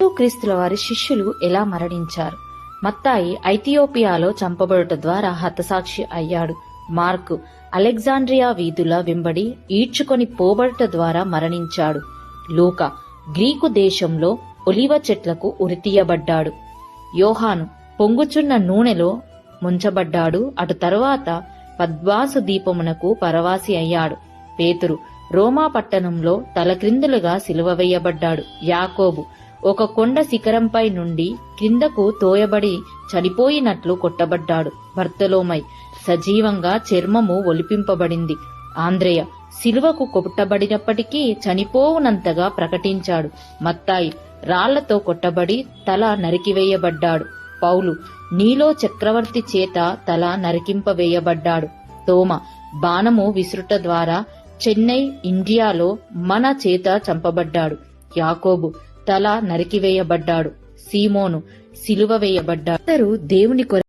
క్రీస్తుల వారి శిష్యులు ఎలా మరణించారు? మత్తాయి ఐథియోపియాలో చంపబడుట ద్వారా హతసాక్షి అయ్యాడు. మార్కు అలెగ్జాండ్రియా వీధుల వెంబడి ఈడ్చుకొని పోబడుట ద్వారా మరణించాడు. లూకా గ్రీకు దేశంలో ఒలివ చెట్లకు ఉరితీయబడ్డాడు. యోహాను పొంగుచున్న నూనెలో ముంచబడ్డాడు. అటు తరువాత పద్మాసు దీపమునకు పరవాసి అయ్యాడు. పేతురు రోమా పట్టణంలో తలక్రిందులుగా సిలువ వేయబడ్డాడు. యాకోబు ఒక కొండ శిఖరంపై నుండి క్రిందకు తోయబడి చనిపోయినట్లు కొట్టబడ్డాడు. బర్తలోమై సజీవంగా చర్మము ఒలిపింపబడింది. ఆంద్రేయ సిలువకు కొట్టబడినప్పటికీ చనిపోవునంతగా ప్రకటించాడు. మత్తాయి రాళ్లతో కొట్టబడి తల నరికివేయబడ్డాడు. పౌలు నీలో చక్రవర్తి చేత తల నరికింపవేయబడ్డాడు. తోమ బాణము విసురుట ద్వారా చెన్నై ఇండియాలో మన చేత చంపబడ్డాడు. యాకోబు తల నరికివేయబడ్డాడు. సీమోను సిలువ వేయబడ్డాడు. దేవుని